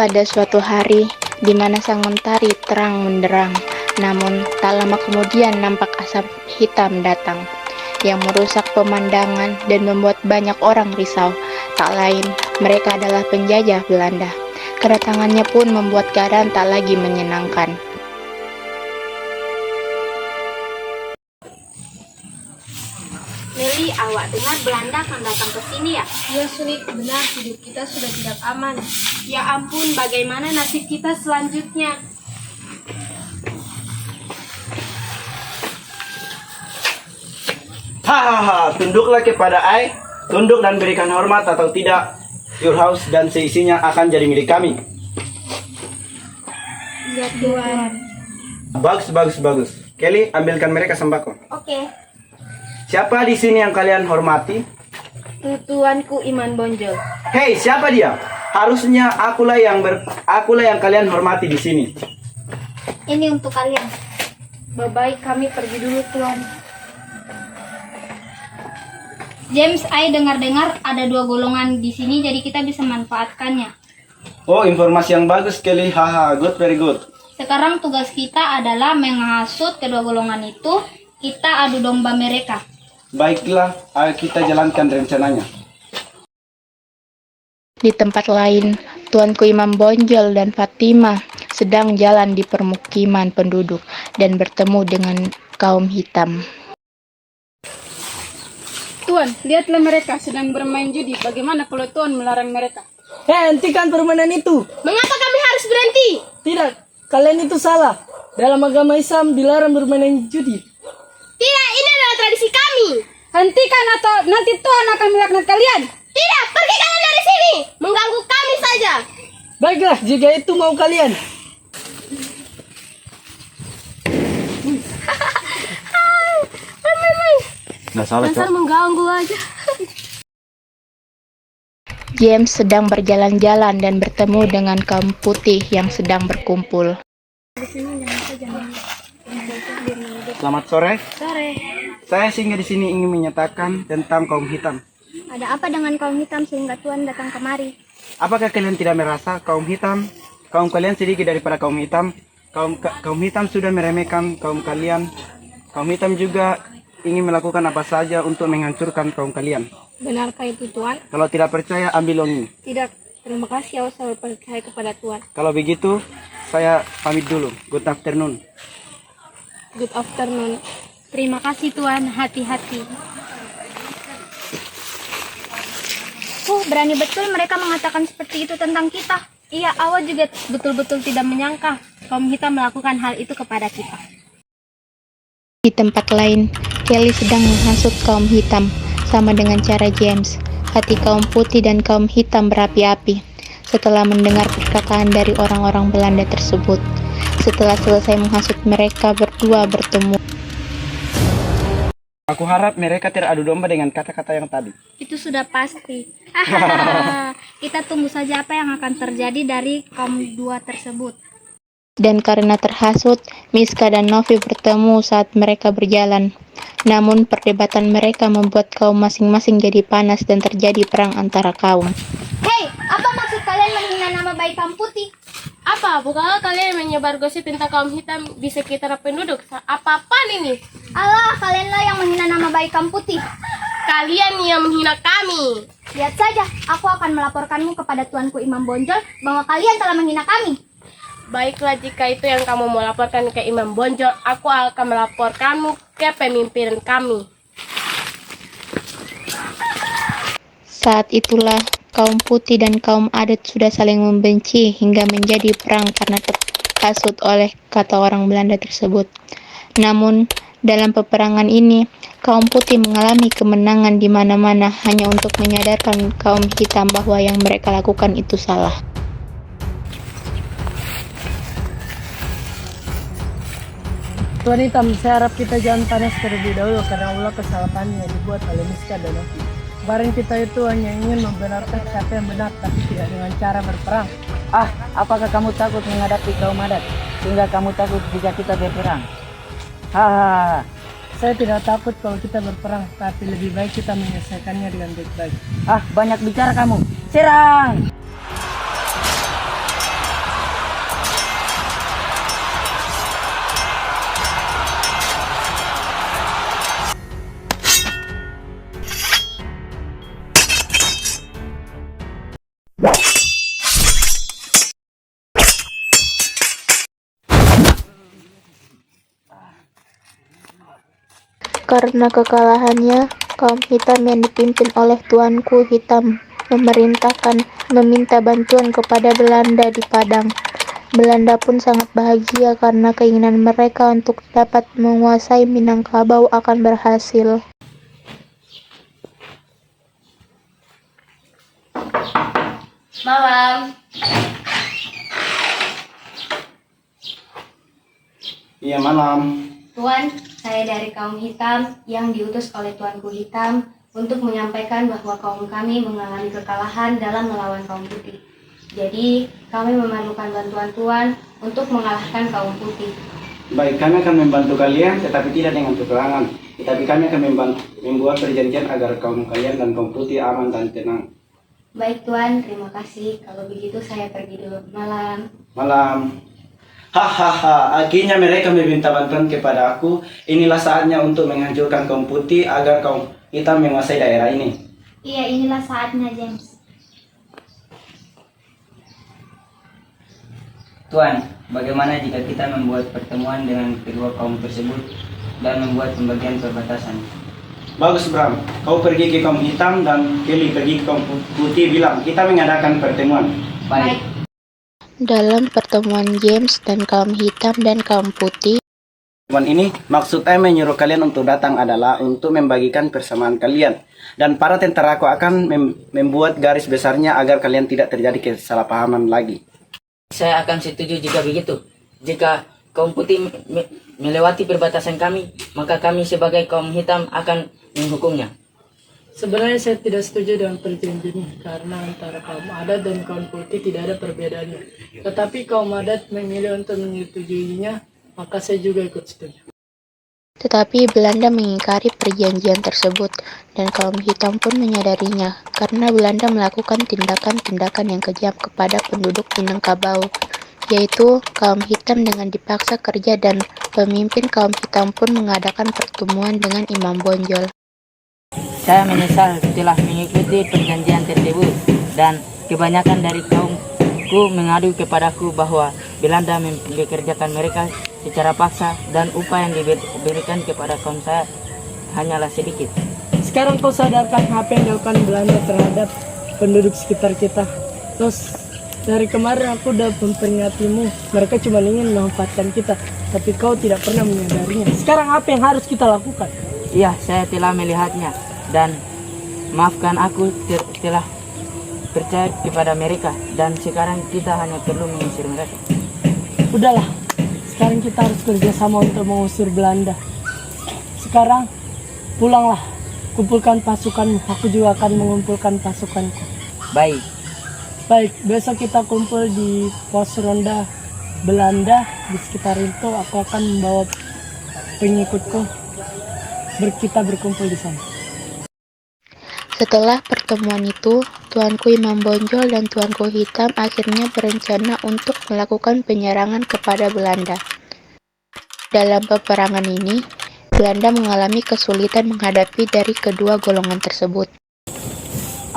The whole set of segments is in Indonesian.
Pada suatu hari, di mana sang mentari terang menderang, namun tak lama kemudian nampak asap hitam datang, yang merusak pemandangan dan membuat banyak orang risau. Tak lain, mereka adalah penjajah Belanda. Kedatangannya pun membuat keadaan tak lagi menyenangkan. Meli, awak dengar Belanda akan datang ke sini ya? Ya sulit, benar hidup kita sudah tidak aman. Ya ampun, bagaimana nasib kita selanjutnya? Hahaha, tunduklah kepada ai, tunduk dan berikan hormat atau tidak. Your house dan seisinya akan jadi milik kami. Ya Tuhan. Bagus, bagus, bagus. Kelly, ambilkan mereka sembako. Oke. Siapa di sini yang kalian hormati? Tuanku Iman Bonjol. Hei, siapa dia? Harusnya akulah yang kalian hormati di sini. Ini untuk kalian. Baik, kami pergi dulu, Tuan. James, I dengar-dengar ada 2 golongan di sini, jadi kita bisa manfaatkannya. Oh, informasi yang bagus, Kelly. Haha, good, very good. Sekarang tugas kita adalah menghasut kedua golongan itu. Kita adu domba mereka. Baiklah, ayo kita jalankan rencananya. Di tempat lain, Tuanku Imam Bonjol dan Fatima sedang jalan di permukiman penduduk dan bertemu dengan kaum hitam. Tuan, lihatlah mereka sedang bermain judi. Bagaimana kalau Tuan melarang mereka? Hentikan permainan itu. Mengapa kami harus berhenti? Tidak, kalian itu salah. Dalam agama Islam dilarang bermain judi. Tidak, ini adalah tradisi kami. Hentikan atau nanti Tuan akan melaknat kalian. Tidak, pergi kalian dari sini. Mengganggu kami saja. Baiklah, jika itu mau kalian. Nggak salah, Dasar mengganggu aja. James sedang berjalan-jalan dan bertemu dengan kaum putih yang sedang berkumpul. Selamat sore. Sore. Saya singgah di sini ingin menyatakan tentang kaum hitam. Ada apa dengan kaum hitam sehingga Tuan datang kemari? Apakah kalian tidak merasa kaum kalian sedikit daripada kaum hitam? Kaum hitam sudah meremehkan kaum kalian. Kaum hitam juga ingin melakukan apa saja untuk menghancurkan kaum kalian. Benarkah itu Tuan? Kalau tidak percaya, ambil longi. Tidak. Terima kasih, aku selalu percaya kepada Tuan. Kalau begitu, saya pamit dulu. Good afternoon. Good afternoon. Terima kasih Tuan, hati-hati. Berani betul mereka mengatakan seperti itu tentang kita. Iya, awak juga betul-betul tidak menyangka kaum hitam melakukan hal itu kepada kita. Di tempat lain, Kelly sedang menghasut kaum hitam, sama dengan cara James. Hati kaum putih dan kaum hitam berapi-api setelah mendengar perkataan dari orang-orang Belanda tersebut. Setelah selesai menghasut, mereka berdua bertemu. Aku harap mereka tidak adu domba dengan kata-kata yang tadi. Itu sudah pasti. Kita tunggu saja apa yang akan terjadi dari kaum dua tersebut. Dan karena terhasut, Miska dan Novi bertemu saat mereka berjalan. Namun perdebatan mereka membuat kaum masing-masing jadi panas dan terjadi perang antara kaum. Hei, apa maksud kalian menghina nama baik kaum putih? Apa? Bukankah kalian menyebar gosip tentang kaum hitam di sekitar penduduk? Apa-apaan ini? Allah, kalianlah yang menghina nama baik kaum putih. Kalian yang menghina kami. Lihat saja, aku akan melaporkanmu kepada Tuanku Imam Bonjol bahwa kalian telah menghina kami. Baiklah, jika itu yang kamu mau laporkan ke Imam Bonjol, aku akan melaporkanmu ke pemimpinan kami. Saat itulah kaum putih dan kaum adat sudah saling membenci hingga menjadi perang karena terhasut oleh kata orang Belanda tersebut. Namun dalam peperangan ini, kaum putih mengalami kemenangan di mana-mana hanya untuk menyadarkan kaum hitam bahwa yang mereka lakukan itu salah. Tuan Hitam, saya harap kita jangan panas terlebih dahulu karena ulah kesalahan yang dibuat oleh Miska dan Novi. Kemarin kita itu hanya ingin membenarkan siapa yang benar, tapi tidak dengan cara berperang. Apakah kamu takut menghadapi kaum adat sehingga kamu takut jika kita berperang? Hahaha. Saya tidak takut kalau kita berperang, tapi lebih baik kita menyelesaikannya dengan baik-baik. Banyak bicara kamu. Serang! Karena kekalahannya, kaum hitam yang dipimpin oleh tuanku hitam meminta bantuan kepada Belanda di Padang. Belanda pun sangat bahagia karena keinginan mereka untuk dapat menguasai Minangkabau akan berhasil. Malam. Iya malam. Tuan, saya dari kaum hitam yang diutus oleh tuanku hitam untuk menyampaikan bahwa kaum kami mengalami kekalahan dalam melawan kaum putih. Jadi, kami memerlukan bantuan Tuan untuk mengalahkan kaum putih. Baik, kami akan membantu kalian, tetapi tidak dengan peperangan. Tetapi kami akan membuat perjanjian agar kaum kalian dan kaum putih aman dan tenang. Baik Tuan, terima kasih. Kalau begitu saya pergi dulu. Malam. Malam. Hahaha, akhirnya mereka meminta bantuan kepada aku. Inilah saatnya untuk menghancurkan kaum putih agar kaum hitam menguasai daerah ini. Iya, inilah saatnya, James. Tuan, bagaimana jika kita membuat pertemuan dengan kedua kaum tersebut dan membuat pembagian perbatasan? Bagus Bram, kau pergi ke kaum hitam dan Kelly pergi ke kaum putih bilang kita mengadakan pertemuan. Baik. Dalam pertemuan James dan kaum hitam dan kaum putih, Pertemuan ini maksudnya menyuruh kalian untuk datang adalah untuk membagikan persamaan kalian. Dan para tentaraku akan membuat garis besarnya agar kalian tidak terjadi kesalahpahaman lagi. Saya akan setuju jika begitu. Jika kaum putih melewati perbatasan kami, maka kami sebagai kaum hitam akan menghukumnya. Sebenarnya saya tidak setuju dengan perjanjian ini karena antara kaum adat dan kaum putih tidak ada perbedaannya. Tetapi kaum adat memilih untuk menyetujuinya, maka saya juga ikut setuju. tetapi Belanda mengingkari perjanjian tersebut, dan kaum hitam pun menyadarinya, karena Belanda melakukan tindakan-tindakan yang kejam kepada penduduk Minangkabau, yaitu kaum hitam dengan dipaksa kerja dan pemimpin kaum hitam pun mengadakan pertemuan dengan Imam Bonjol. Saya menyesal telah mengikuti perjanjian tersebut dan kebanyakan dari kaumku mengadu kepadaku bahwa Belanda mempekerjakan mereka secara paksa dan upah yang diberikan kepada kaum saya hanyalah sedikit. Sekarang kau sadarkan apa yang dilakukan Belanda terhadap penduduk sekitar kita. Terus dari kemarin aku udah memperingatimu, mereka cuma ingin memanfaatkan kita, tapi kau tidak pernah menyadarinya. Sekarang apa yang harus kita lakukan? Iya, saya telah melihatnya dan maafkan aku telah percaya kepada mereka dan sekarang kita hanya perlu mengusir mereka. Udahlah, sekarang kita harus kerjasama untuk mengusir Belanda. Sekarang pulanglah, kumpulkan pasukanmu, aku juga akan mengumpulkan pasukanku. Baik. Baik, besok kita kumpul di pos ronda Belanda di sekitar itu. Aku akan membawa pengikutku. Kita berkumpul di sana. Setelah pertemuan itu, Tuanku Imam Bonjol dan Tuanku Hitam akhirnya berencana untuk melakukan penyerangan kepada Belanda. Dalam peperangan ini, Belanda mengalami kesulitan menghadapi dari kedua golongan tersebut.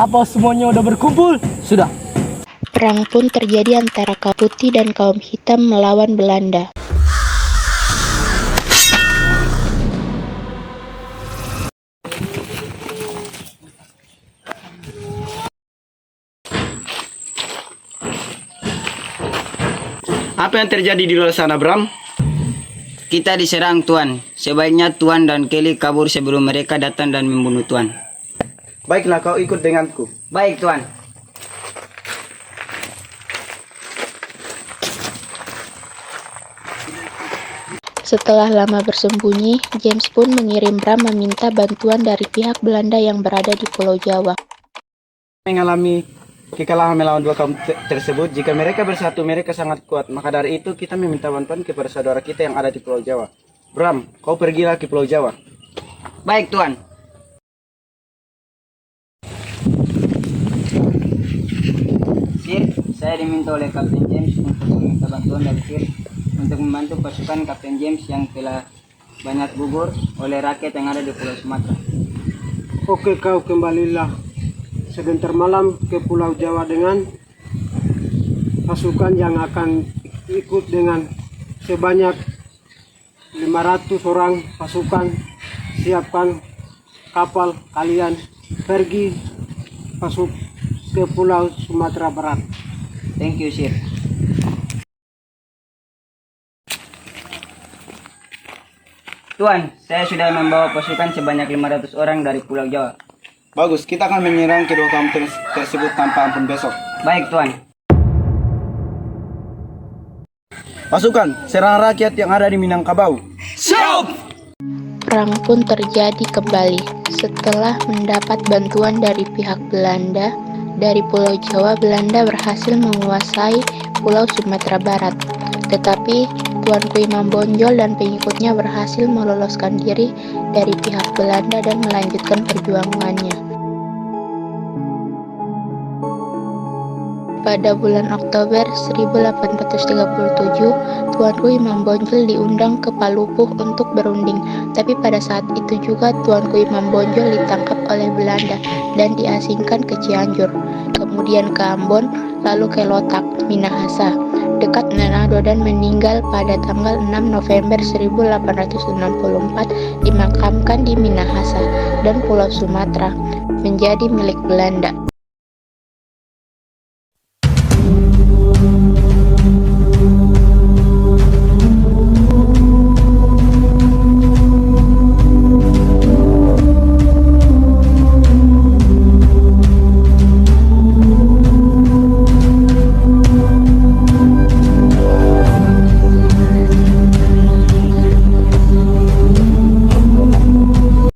Apa semuanya udah berkumpul? Sudah. Perang pun terjadi antara kaum putih dan kaum hitam melawan Belanda. Apa yang terjadi di luar sana, Bram? Kita diserang, Tuan. Sebaiknya Tuan dan Kelly kabur sebelum mereka datang dan membunuh Tuan. Baiklah, kau ikut denganku. Baik, Tuan. Setelah lama bersembunyi, James pun mengirim Bram meminta bantuan dari pihak Belanda yang berada di Pulau Jawa. Mengalami kekalahan melawan dua kaum tersebut, jika mereka bersatu, mereka sangat kuat. Maka dari itu kita meminta bantuan kepada saudara kita yang ada di Pulau Jawa. Bram, kau pergilah ke Pulau Jawa. Baik, Tuan. Sir, saya diminta oleh Kapten James untuk meminta bantuan dari Sir untuk membantu pasukan Kapten James yang telah banyak gugur oleh rakyat yang ada di Pulau Sumatera. Oke, kau kembalilah sebentar malam ke Pulau Jawa dengan pasukan yang akan ikut dengan sebanyak 500 orang pasukan siapkan kapal kalian pergi masuk ke Pulau Sumatera Barat. Thank you, Sir. Tuan, saya sudah membawa pasukan sebanyak 500 orang dari Pulau Jawa. Bagus, kita akan menyerang kedua kaum tersebut tanpa ampun besok. Baik, Tuan. Pasukan, serang rakyat yang ada di Minangkabau. Perang pun terjadi kembali. Setelah mendapat bantuan dari pihak Belanda, dari Pulau Jawa, Belanda berhasil menguasai Pulau Sumatera Barat. Tetapi Tuanku Imam Bonjol dan pengikutnya berhasil meloloskan diri dari pihak Belanda dan melanjutkan perjuangannya. Pada bulan Oktober 1837, Tuanku Imam Bonjol diundang ke Palupuh untuk berunding. Tapi pada saat itu juga Tuanku Imam Bonjol ditangkap oleh Belanda dan diasingkan ke Cianjur, kemudian ke Ambon, lalu ke Lotak, Minahasa, dekat Manado, dan meninggal pada tanggal 6 November 1864 dimakamkan di Minahasa, dan Pulau Sumatera menjadi milik Belanda.